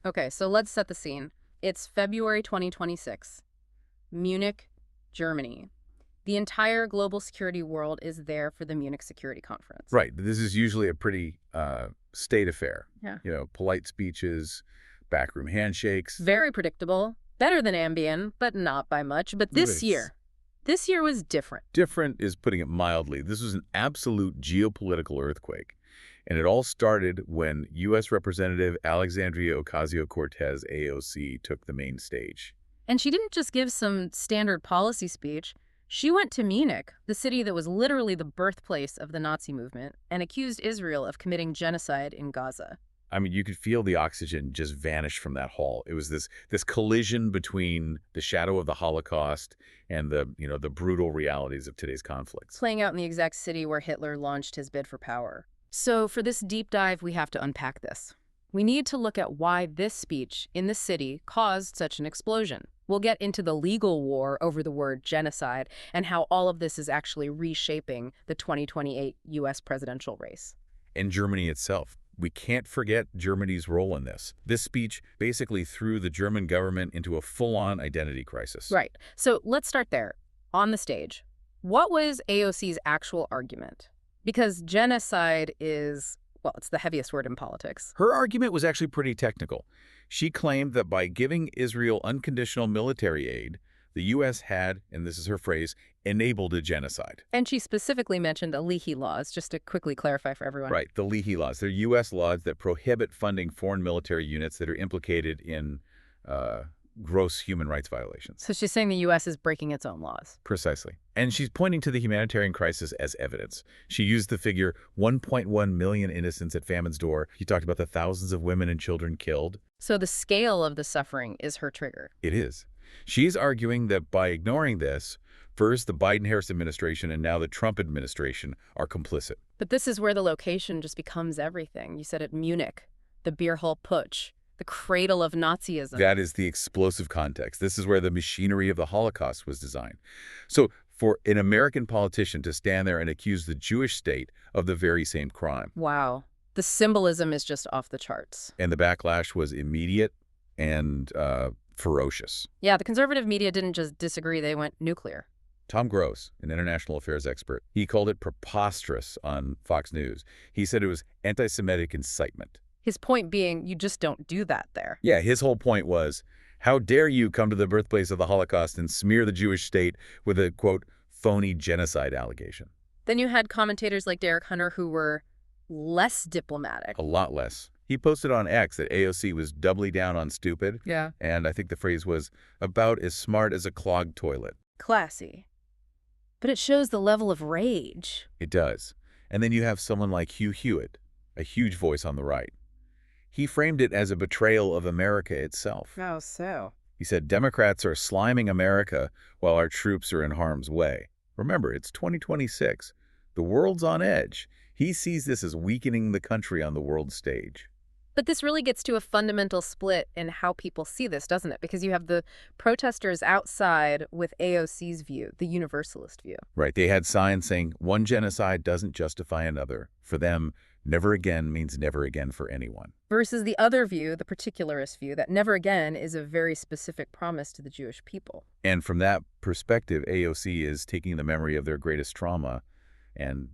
Okay, so let's set the scene. It's February 2026, Munich, Germany. The entire global security world is there for the Munich Security Conference. Right. This is usually a pretty state affair. Yeah. You know, polite speeches, backroom handshakes. Very predictable. Better than Ambien, but not by much. But this year was different. Different is putting it mildly. This was an absolute geopolitical earthquake. And it all started when U.S. Representative Alexandria Ocasio-Cortez, AOC, took the main stage. And she didn't just give some standard policy speech. She went to Munich, the city that was literally the birthplace of the Nazi movement, and accused Israel of committing genocide in Gaza. I mean, you could feel the oxygen just vanish from that hall. It was this collision between the shadow of the Holocaust and the brutal realities of today's conflicts. Playing out in the exact city where Hitler launched his bid for power. So for this deep dive, we have to unpack this. We need to look at why this speech in the city caused such an explosion. We'll get into the legal war over the word genocide and how all of this is actually reshaping the 2028 U.S. presidential race. And Germany itself. We can't forget Germany's role in this. This speech basically threw the German government into a full-on identity crisis. Right. So let's start there. On the stage, what was AOC's actual argument? Because genocide is, well, it's the heaviest word in politics. Her argument was actually pretty technical. She claimed that by giving Israel unconditional military aid, the U.S. had, and this is her phrase, enabled a genocide. And she specifically mentioned the Leahy laws, just to quickly clarify for everyone. Right, the Leahy laws. They're U.S. laws that prohibit funding foreign military units that are implicated in gross human rights violations. So she's saying the U.S. is breaking its own laws. Precisely. And she's pointing to the humanitarian crisis as evidence. She used the figure 1.1 million innocents at famine's door. She talked about the thousands of women and children killed. So the scale of the suffering is her trigger. It is. She's arguing that by ignoring this, first the Biden-Harris administration and now the Trump administration are complicit. But this is where the location just becomes everything. You said it, Munich, the Beer Hall Putsch, the cradle of Nazism. That is the explosive context. This is where the machinery of the Holocaust was designed. So for an American politician to stand there and accuse the Jewish state of the very same crime. Wow. The symbolism is just off the charts. And the backlash was immediate and ferocious. Yeah, the conservative media didn't just disagree, they went nuclear. Tom Gross, an international affairs expert, he called it preposterous on Fox News. He said it was antisemitic incitement. His point being, you just don't do that there. Yeah, his whole point was, how dare you come to the birthplace of the Holocaust and smear the Jewish state with a, quote, phony genocide allegation. Then you had commentators like Derek Hunter who were less diplomatic. A lot less. He posted on X that AOC was doubly down on stupid. Yeah. And I think the phrase was about as smart as a clogged toilet. Classy. But it shows the level of rage. It does. And then you have someone like Hugh Hewitt, a huge voice on the right. He framed it as a betrayal of America itself. Oh, so? He said, Democrats are sliming America while our troops are in harm's way. Remember, it's 2026. The world's on edge. He sees this as weakening the country on the world stage. But this really gets to a fundamental split in how people see this, doesn't it? Because you have the protesters outside with AOC's view, the universalist view. Right. They had signs saying one genocide doesn't justify another. For them, never again means never again for anyone. Versus the other view, the particularist view, that never again is a very specific promise to the Jewish people. And from that perspective, AOC is taking the memory of their greatest trauma and,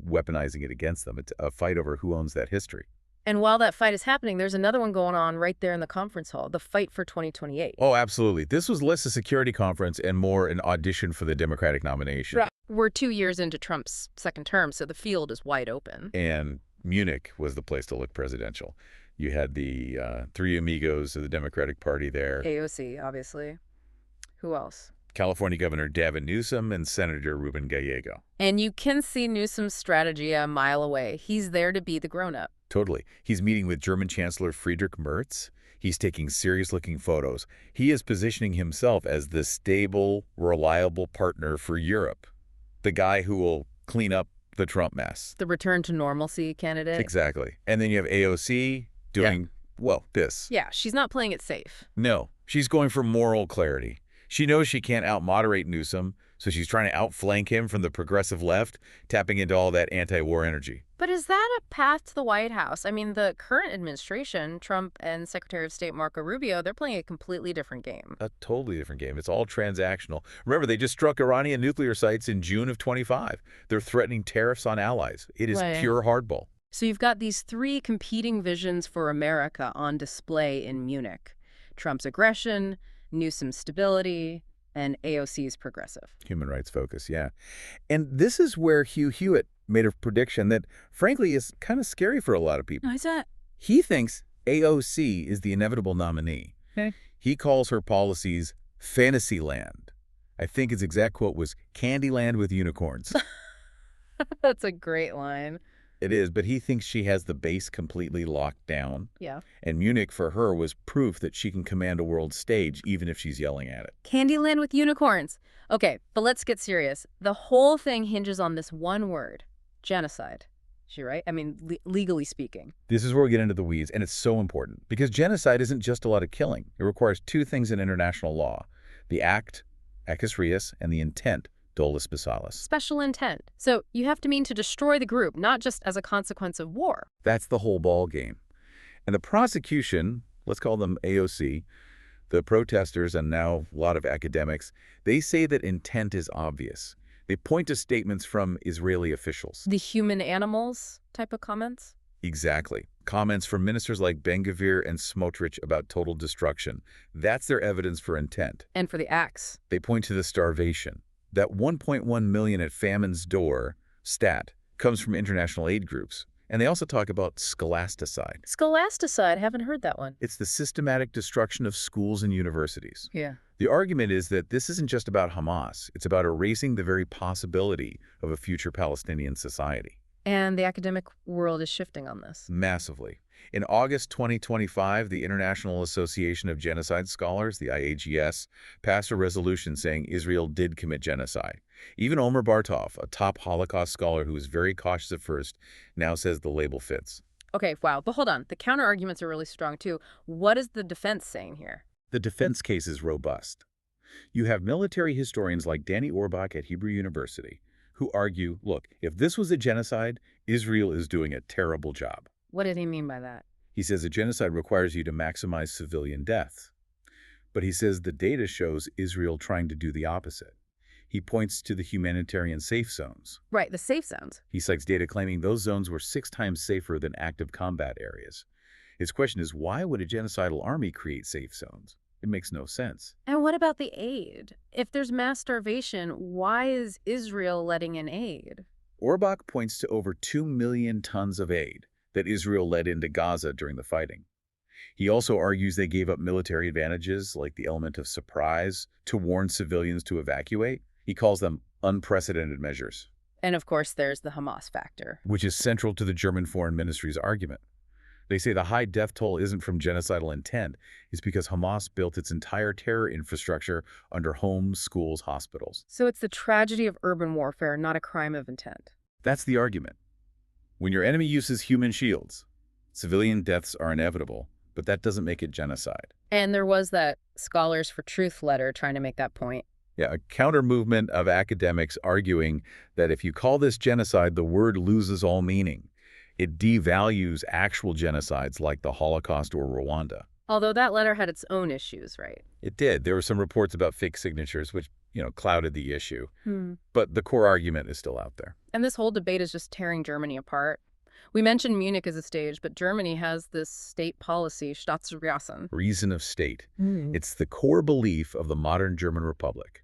weaponizing it against them. It's a fight over who owns that history. And while that fight is happening, there's another one going on right there in the conference hall, the fight for 2028. Oh, absolutely. This was less a security conference and more an audition for the Democratic nomination. Right. We're 2 years into Trump's second term, so the field is wide open. And Munich was the place to look presidential. You had the three amigos of the Democratic Party there. AOC, obviously. Who else? California Governor Gavin Newsom and Senator Ruben Gallego. And you can see Newsom's strategy a mile away. He's there to be the grown-up. Totally. He's meeting with German Chancellor Friedrich Merz. He's taking serious-looking photos. He is positioning himself as the stable, reliable partner for Europe. The guy who will clean up the Trump mess. The return to normalcy candidate. Exactly. And then you have AOC doing, well, this. Yeah, she's not playing it safe. No, she's going for moral clarity. She knows she can't out-moderate Newsom, So she's trying to outflank him from the progressive left, tapping into all that anti-war energy. But is that a path to the White House? I mean, the current administration, Trump and Secretary of State Marco Rubio, they're playing a completely different game. A totally different game. It's all transactional. Remember, they just struck Iranian nuclear sites in June of 25. They're threatening tariffs on allies. It is pure hardball. So you've got these three competing visions for America on display in Munich. Trump's aggression, Newsom's stability, and AOC's progressive. Human rights focus, yeah. And this is where Hugh Hewitt made a prediction that, frankly, is kind of scary for a lot of people. Why is that? He thinks AOC is the inevitable nominee. Okay. He calls her policies Fantasyland. I think his exact quote was, Candyland with unicorns. That's a great line. It is, but he thinks she has the base completely locked down. Yeah. And Munich, for her, was proof that she can command a world stage, even if she's yelling at it. Candyland with unicorns. Okay, but let's get serious. The whole thing hinges on this one word, genocide. Is she right? I mean, legally speaking. This is where we get into the weeds, and it's so important, because genocide isn't just a lot of killing. It requires two things in international law: the act, accus reus, and the intent, dolus specialis. Special intent. So you have to mean to destroy the group, not just as a consequence of war. That's the whole ball game. And the prosecution, let's call them AOC, the protesters, and now a lot of academics, they say that intent is obvious. They point to statements from Israeli officials. The human animals type of comments? Exactly. Comments from ministers like Ben-Gvir and Smotrich about total destruction. That's their evidence for intent. And for the acts? They point to the starvation. That 1.1 million at famine's door stat comes from international aid groups. And they also talk about scholasticide. Scholasticide? Haven't heard that one. It's the systematic destruction of schools and universities. Yeah. The argument is that this isn't just about Hamas. It's about erasing the very possibility of a future Palestinian society. And the academic world is shifting on this. Massively. In August 2025, the International Association of Genocide Scholars, the IAGS, passed a resolution saying Israel did commit genocide. Even Omer Bartov, a top Holocaust scholar who was very cautious at first, now says the label fits. Okay, wow. But hold on. The counter-arguments are really strong, too. What is the defense saying here? The defense case is robust. You have military historians like Danny Orbach at Hebrew University who argue, look, if this was a genocide, Israel is doing a terrible job. What did he mean by that? He says a genocide requires you to maximize civilian deaths. But he says the data shows Israel trying to do the opposite. He points to the humanitarian safe zones. Right, the safe zones. He cites data claiming those zones were 6 times safer than active combat areas. His question is, why would a genocidal army create safe zones? It makes no sense. And what about the aid? If there's mass starvation, why is Israel letting in aid? Orbach points to over 2 million tons of aid that Israel led into Gaza during the fighting. He also argues they gave up military advantages, like the element of surprise, to warn civilians to evacuate. He calls them unprecedented measures. And of course, there's the Hamas factor, Which is central to the German Foreign Ministry's argument. They say the high death toll isn't from genocidal intent. It's because Hamas built its entire terror infrastructure under homes, schools, hospitals. So it's the tragedy of urban warfare, not a crime of intent. That's the argument. When your enemy uses human shields, civilian deaths are inevitable, but that doesn't make it genocide. And there was that Scholars for Truth letter trying to make that point. Yeah, a counter-movement of academics arguing that if you call this genocide, the word loses all meaning. It devalues actual genocides like the Holocaust or Rwanda. Although that letter had its own issues, right? It did. There were some reports about fake signatures, which, clouded the issue. But the core argument is still out there. And this whole debate is just tearing Germany apart. We mentioned Munich as a stage, but Germany has this state policy, Staatsräson. Reason of state. It's the core belief of the modern German Republic.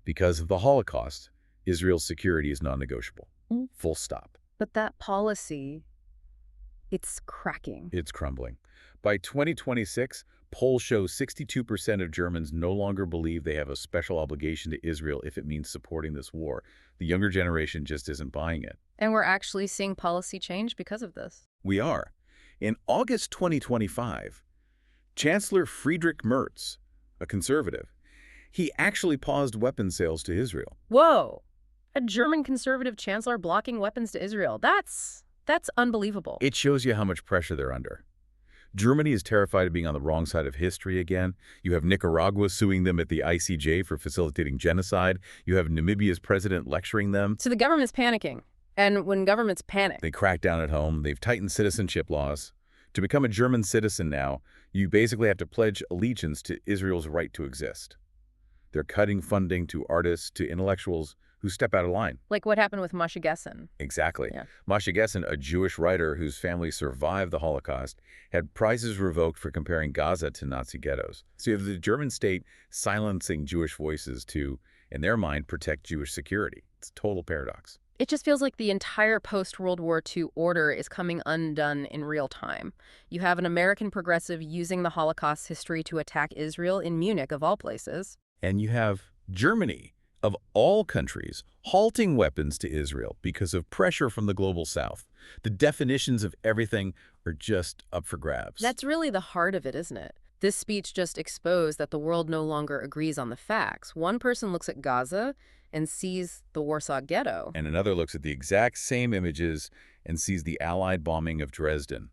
Because of the Holocaust, Israel's security is non-negotiable. Full stop. But that policy, it's cracking. It's crumbling. By 2026, polls show 62% of Germans no longer believe they have a special obligation to Israel if it means supporting this war. The younger generation just isn't buying it. And we're actually seeing policy change because of this. We are. In August 2025, Chancellor Friedrich Merz, a conservative, he actually paused weapons sales to Israel. Whoa! A German conservative chancellor blocking weapons to Israel. That's unbelievable. It shows you how much pressure they're under. Germany is terrified of being on the wrong side of history again. You have Nicaragua suing them at the ICJ for facilitating genocide. You have Namibia's president lecturing them. So the government's panicking. And when governments panic, They crack down at home. They've tightened citizenship laws. To become a German citizen now, you basically have to pledge allegiance to Israel's right to exist. They're cutting funding to artists, to intellectuals who step out of line. like what happened with Moshe Gessen. Exactly. Yeah. Moshe Gessen, a Jewish writer whose family survived the Holocaust, had prizes revoked for comparing Gaza to Nazi ghettos. So you have the German state silencing Jewish voices to, in their mind, protect Jewish security. It's a total paradox. It just feels like the entire post-World War II order is coming undone in real time. You have an American progressive using the Holocaust history to attack Israel in Munich, of all places. And you have Germany, of all countries, halting weapons to Israel because of pressure from the global south. The definitions of everything are just up for grabs. That's really the heart of it, isn't it? This speech just exposed that the world no longer agrees on the facts. One person looks at Gaza and sees the Warsaw Ghetto. And another looks at the exact same images and sees the Allied bombing of Dresden,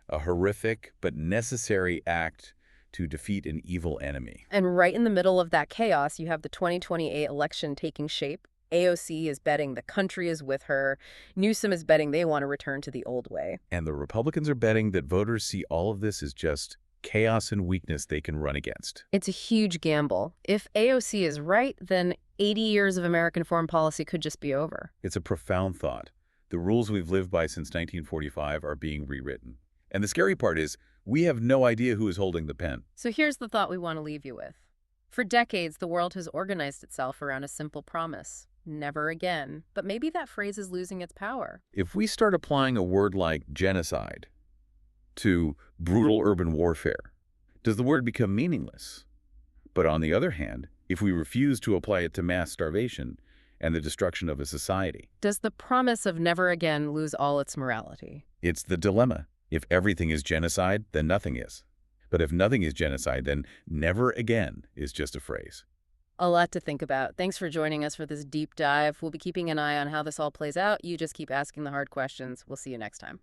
a horrific but necessary act to defeat an evil enemy. And right in the middle of that chaos, you have the 2028 election taking shape. AOC is betting the country is with her. Newsom is betting they want to return to the old way. And the Republicans are betting that voters see all of this as just chaos and weakness they can run against. It's a huge gamble. If AOC is right, then 80 years of American foreign policy could just be over. It's a profound thought. The rules we've lived by since 1945 are being rewritten. And the scary part is, we have no idea who is holding the pen. So here's the thought we want to leave you with. For decades, the world has organized itself around a simple promise. Never again. But maybe that phrase is losing its power. If we start applying a word like genocide to brutal urban warfare, does the word become meaningless? But on the other hand, if we refuse to apply it to mass starvation and the destruction of a society, does the promise of never again lose all its morality? it's the dilemma. If everything is genocide, then nothing is. But if nothing is genocide, then never again is just a phrase. A lot to think about. Thanks for joining us for this deep dive. We'll be keeping an eye on how this all plays out. You just keep asking the hard questions. We'll see you next time.